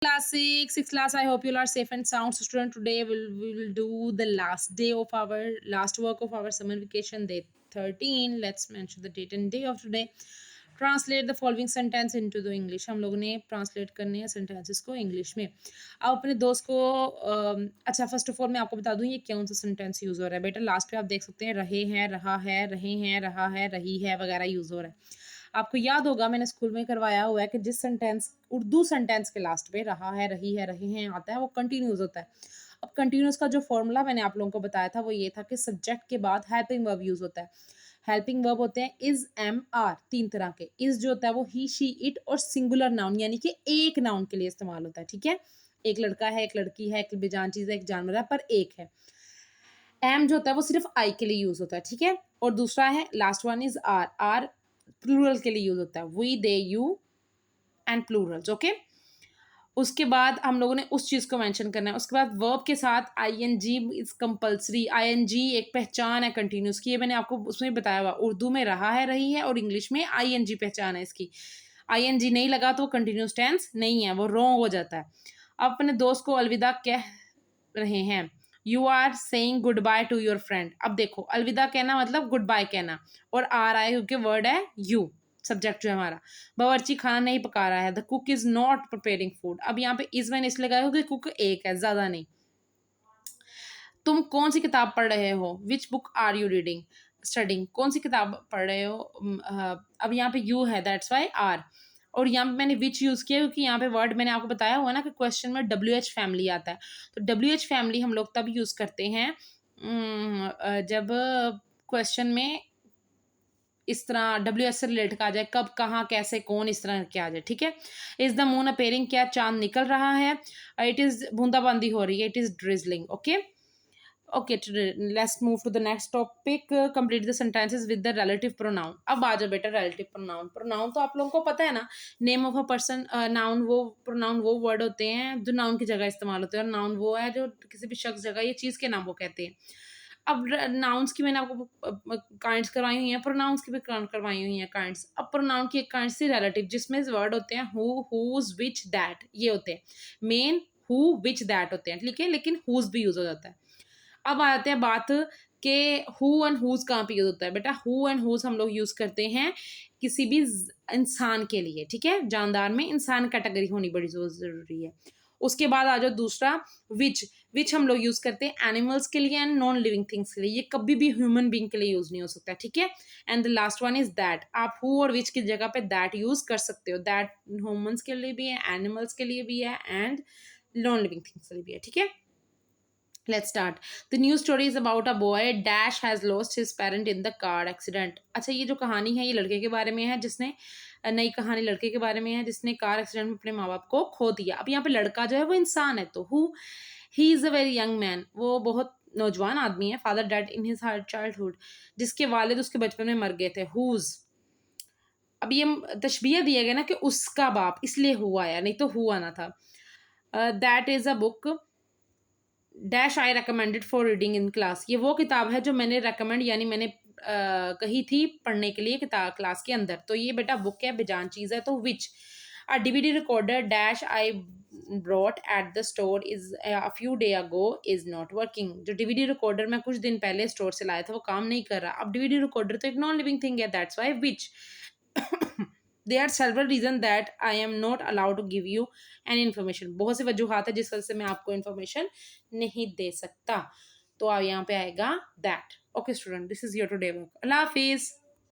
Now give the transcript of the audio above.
Class 6, sixth class. I hope you all are safe and sound. So student, today we will do the last day of our last work of our summer vacation, day 13. Let's mention the date and day of today. Translate the following sentence into the English. हम लोगों ने translate करने हैं sentences को English में. अब अपने दोस्त को अच्छा फर्स्ट ऑफ ऑल मैं आपको बता दूं ये कौन सा सेंटेंस यूज हो रहा है. बेटा लास्ट पे आप देख सकते हैं रहे हैं, रहा है, रहे हैं, रहा है, रही है वगैरह यूज हो रहा है. आपको याद होगा मैंने स्कूल में करवाया हुआ है कि जिस सेंटेंस उर्दू सेंटेंस के लास्ट पे रहा है, रही है, रहे हैं आता है वो कंटिन्यूस होता है. अब कंटिन्यूस का जो फॉर्मूला मैंने आप लोगों को बताया था वो ये था कि सब्जेक्ट के बाद हेल्पिंग वर्ब यूज होता है. हेल्पिंग वर्ब होते हैं इज, एम, आर, तीन तरह के. इज जो होता है वो ही, शी, इट और सिंगुलर नाउन यानी कि एक नाउन के लिए इस्तेमाल होता है. ठीक है, एक लड़का है, एक लड़की है, एक बेजान चीज है, एक जानवर है, पर एक है. एम जो होता है वो सिर्फ आई के लिए यूज होता है. ठीक है, और दूसरा है last one is R. R plural के लिए यूज होता है. We, they, you and plurals. Okay, उसके बाद हम लोगों ने उस चीज को मेंशन करना है. उसके बाद वर्ब के साथ आईएनजी इज कंपलसरी. आईएनजी एक पहचान है कंटिन्यूस की. ये मैंने आपको उसमें बताया हुआ. उर्दू में रहा है, रही है और इंग्लिश में आईएनजी पहचान है इसकी. आईएनजी नहीं लगा तो कंटिन्यूस टेंस नहीं है, वो रॉन्ग हो जाता है. अब अपने दोस्त को अलविदा कह रहे हैं. You are saying goodbye to your friend. अब देखो अलविदा कहना मतलब गुड बाय कहना, और आ रहा है क्योंकि वर्ड है यू, सब्जेक्ट जो है हमारा. बावर्ची खाना नहीं पका रहा है. The cook is not preparing food. अब यहाँ पे इज मैंने इसलिए लगाया क्योंकि कुक एक है, ज्यादा नहीं. तुम कौन सी किताब पढ़ रहे हो. Which book are you reading, studying. कौन सी किताब पढ़ रहे हो. अब यहाँ पे यू है दैट्स वाई आर. और यहाँ पे मैंने विच यूज किया क्योंकि यहाँ पे वर्ड मैंने आपको बताया हुआ ना कि क्वेश्चन में डब्ल्यू एच फैमिली आता है. तो डब्ल्यू एच फैमिली हम लोग तब यूज करते हैं जब क्वेश्चन में इस तरह डब्ल्यू एस से रिलेट का आ जाए, कब, कहाँ, कैसे, कौन, इस तरह के आ जाए. ठीक है, इज द मून अपेयरिंग, क्या चांद निकल रहा है. इट इज बूंदाबांदी हो रही है. It is drizzling. Okay okay, let's move to the next topic. Complete the sentences with the relative pronoun. अब आ जाओ बेटा रिलेटिव प्रोनाउन. प्रोनाउन तो आप लोगों को पता है ना, name of a person. Noun वो, प्रोनाउन वो वर्ड होते हैं जो नाउन की जगह इस्तेमाल होते हैं, और नाउन वो है जो किसी भी शख्स, जगह या चीज के नाम को कहते हैं. अब नाउन्स की मैंने आपको काइंड्स करवाई हुई हैं, प्रोनाउंस की भी करवाई हुई हैं काइंड्स. अब प्रोनाउन की एक काइंड सी रिलेटिव जिसमें वर्ड होते हैं हु, हुज, विच, दैट, ये होते हैं. मेन हु, विच, दैट होते हैं. ठीक है, लेकिन हुज भी यूज हो जाता है. अब आते हैं बात के हु एंड हुज कहाँ पे यूज होता है. बेटा हु एंड हुज हम लोग यूज करते हैं किसी भी इंसान के लिए. ठीक है, जानदार में इंसान कैटेगरी होनी बड़ी जरूरी है. उसके बाद आ जाओ दूसरा विच. विच हम लोग यूज करते हैं एनिमल्स के लिए एंड नॉन लिविंग थिंग्स के लिए. ये कभी भी ह्यूमन बींग के लिए यूज नहीं हो सकता. ठीक है, and the last one is that. आप हु और विच की जगह पे दैट यूज कर सकते हो. दैट ह्यूमंस के लिए भी है, एनिमल्स के लिए भी है एंड नॉन लिविंग थिंग्स के लिए भी है. ठीक है, let's start. The news story is about a boy dash has lost his parent in the car accident. अच्छा, ये जो कहानी है ये लड़के के बारे में है जिसने, नई कहानी लड़के के बारे में है जिसने कार एक्सीडेंट में अपने माँ बाप को खो दिया. अब यहाँ पे लड़का जो है वो इंसान है, तो who, he is a very young man, वो बहुत नौजवान आदमी है. Father dead in his childhood, जिसके वालिद उसके बचपन में मर गए थे. हुज, अब ये तशबीह दिया गया ना कि उसका बाप, इसलिए हुआ है, नहीं तो हुआ ना था. That is a book dash I recommended for reading in class. ये वो किताब है जो मैंने रेकमेंड यानी मैंने कही थी पढ़ने के लिए किताब क्लास के अंदर. तो ये बेटा बुक है, बेजान चीज़ है. तो which. A DVD recorder dash I brought at the store is a few day ago is not working. जो डीवीडी रिकॉर्डर मैं कुछ दिन पहले स्टोर से लाया था वो काम नहीं कर रहा. अब डीवीडी रिकॉर्डर तो एक नॉन लिविंग थिंग है, that's why which. there are several reasons that I am not allowed to give you any information. बहुत सी वजूहात है जिस वजह से मैं आपको information नहीं दे सकता. तो यहाँ पे आएगा that. Okay student, this is your today work. Allah Hafiz.